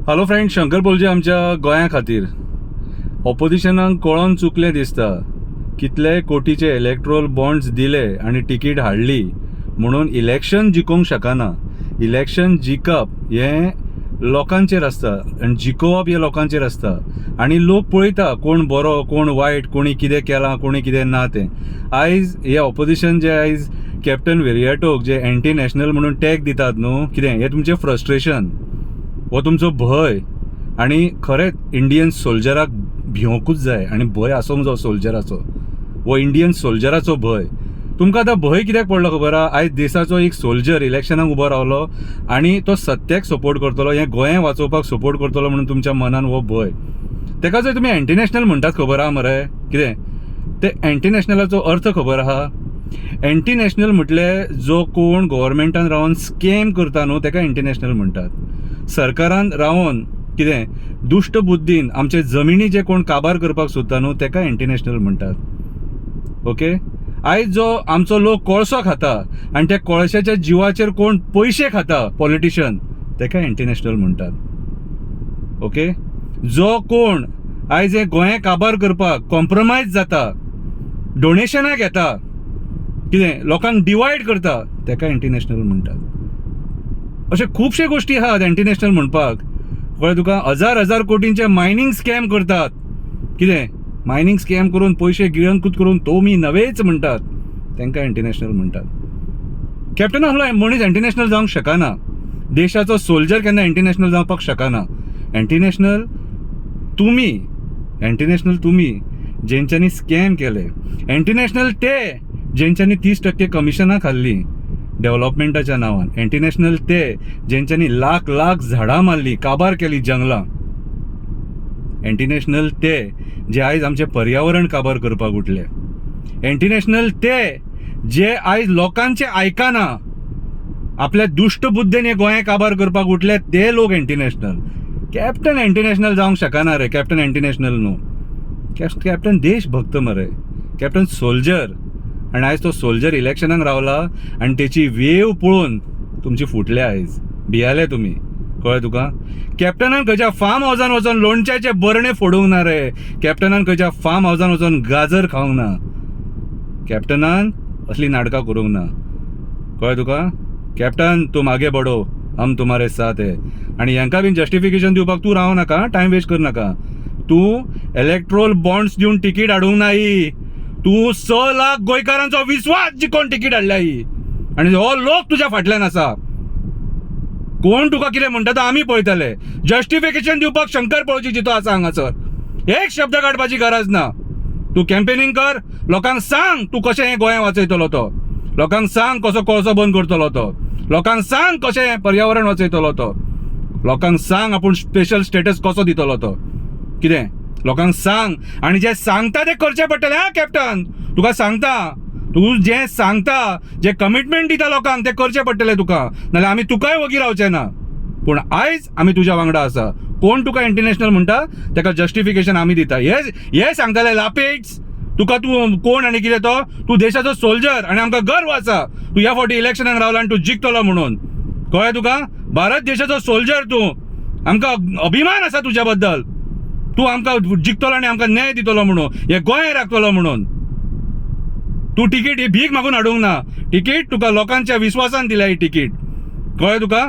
Hello friend, Shankar बोलचे आमच्या गोंया खातीर ऑपोजिशनाक कळोन चुकलें दिसता. कितले कोटीचे इलेक्ट्रोल बॉन्ड्स दिले आनी तिकीट हाडली म्हणून इलेक्शन जिखोवंक शकना. इलेक्शन जिखप हें लोकांचेर आसता आनी जिखोवप हें लोकांचेर आसता. आनी लोक पळयता कोण बरो कोण वायट, कोणी कितें केलां कोणी कितें ना तें. आयज हे ऑपोजिशन जे आयज कॅप्टन वेरिएटोक जे एंटी नॅशनल म्हणून टॅग दितात न्हू, कितें हें तुमचें फ्रस्ट्रेशन, हो तुमचो भंय. आनी खरेंच इंडियन सोल्जराक भिवंकूच जाय आनी भंय आसूंक जाय सोल्जराचो. हो इंडियन सोल्जराचो भंय. तुमकां आतां भंय कित्याक पडलो खबर आहा? आयज देशाचो एक सोल्जर इलेक्शनाक उबो रावलो आनी तो सत्याक सपोर्ट करतलो, हें गोंय वाचोवपाक सपोर्ट करतलो म्हणून तुमच्या मनान हो भंय. तेका जर तुमी एंटी नॅशनल म्हणटात खबर आहा मरे, कितें ते एंटी नॅशनलाचो अर्थ खबर आहा? एंटी नॅशनल म्हटल्यार जो कोण गव्हर्मेंटान रावन स्कॅम करता न्हू तेका एंटी नॅशनल म्हणटात. सरकारान रावन कितें दुश्ट बुद्धीन आमचे जमिनी जे कोण काबार करपाक सोदता न्हू तेका एंटी नॅशनल म्हणटात. ओके, आयज जो आमचो लोक कोळसो खाता आनी त्या कोळशाच्या जिवाचेर कोण पयशे खाता पॉलिटिशियन, तेका एंटी नॅशनल म्हणटात. ओके, जो कोण आयज हे गोंय काबार करपाक कॉम्प्रमायज जाता, डोनेशनां घेता, कितें लोकांक डिवायड करता, तेका एंटी नॅशनल म्हणटात. अशे खुबशे गोश्टी आहात एंटी नॅशनल म्हणपाक. कळ्ळें तुका? हजार कोटींचे मायनींग स्कॅम करतात. कितें मायनींग स्कॅम करून पयशे गिळंकूत करून तोमी नवेच म्हणटात, तांकां एंटी नॅशनल म्हणटात. कॅप्टन आहलो मनीस एंटी नॅशनल जावंक शकना. देशाचो सोल्जर केन्ना एंटी नॅशनल जावपाक शकना. एंटी नॅशनल तुमी जेंच्यांनी स्कॅम केले. एंटी नॅशनल ते जेंच्यांनी 30% कमिशनां खाल्ली डेव्हलपमेंटाच्या नांवान. एंटी नॅशनल ते जेंच्यांनी लाख झाडां मारली, काबार केली जंगलां. एंटी नॅशनल ते जे आयज आमचे पर्यावरण काबार करपाक उठले. एंटी नॅशनल ते जे आयज लोकांचे आयकना, आपल्या दुश्ट बुद्धीन हे गोंय काबार करपाक उठले, ते लोक anti national. Captain anti national जावंक शकना रे. कॅप्टन एंटी नॅशनल न्हू, कॅप्टन देशभक्त मरे, कॅप्टन सोल्जर. आनी आयज तो सोल्जर इलेक्शनाक रावला आनी तेची वेव पळोवन तुमची फुटले. आयज भियाले तुमी. कळ्ळें तुका? कॅप्टनान खंयच्या फार्म हावजान वचोन लोणच्याचे बरणे फोडूंक ना रे. कॅप्टनान खंयच्या फार्म हावजान वचोन गाजर खावंक ना. कॅप्टनान असली नाटकां करूंक ना. कळ्ळें तुका? कॅप्टन तूं मागे बडो, हम तुम्हारे साथ है. आनी हांकां बीन जस्टिफिकेशन दिवपाक तूं रावं नाका, टायम वेस्ट कर नाका. तूं इलेक्ट्रोल बॉन्ड्स दिवन तिकीट हाडूंक नाही. तूं 6 लाख गोंयकारांचो विश्वास जिखोवन तिकीट हाडल्या ही. आनी हो लोक तुज्या फाटल्यान आसा. कोण तुका कितें म्हणटा तो आमी पळयतले. जस्टिफिकेशन दिवपाक शंकर पळोवची जितो आसा हांगासर. एक शब्द काडपाची गरज ना. तूं कॅम्पेनिंग कर, लोकांक सांग तूं कशें हें गोंय वाचयतलो तो. लोकांक सांग कसो कोळसो बंद करतलो तो. लोकांक सांग कशें पर्यावरण वाचयतलो तो. लोकांक सांग आपूण स्पेशल स्टेटस कसो दितलो तो. कितें लोकांक सांग. आनी जे सांगता ते करचें पडटलें. हा कॅप्टन, तुका सांगता, तूं जें सांगता, जे कमिटमेंट दिता लोकांक, ते करचें पडटलें तुका. नाल्यार आमी तुकाय वगी रावचे ना. पूण आयज आमी तुज्या वांगडा आसा. कोण तुका एंटी नॅशनल म्हणटा तेका जस्टिफिकेशन आमी दिता. हे सांगताले लापेट्स तुका. तूं कोण आनी कितें तो? तूं देशाचो सोल्जर आनी आमकां गर्व आसा तूं ह्या फावटी इलेक्शनाक रावला आनी तूं जिखतलो म्हणून. कळ्ळें तुका? भारत देशाचो सोल्जर तूं. आमकां अभिमान आसा तुज्या बद्दल. तूं आमकां जिखतलो आनी आमकां न्याय दितलो म्हणून, हे गोंय राखतलो म्हणून. तूं तिकीट ही भीक मागून हाडूंक ना. तिकीट तुका लोकांच्या विश्वासान दिल्या ही तिकीट. कळ्ळें तुका?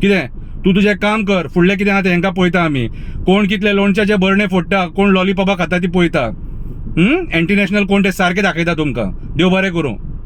कितें तूं तुजें काम कर. फुडलें कितें आहा तें हांकां पळयता आमी. कोण कितले लोणच्याचे बरणे फोडटा, कोण लॉलिपॉपां खाता ती पळयता. एंटी नॅशनल कोण ते सारकें दाखयता तुमकां. देव बरें करूं.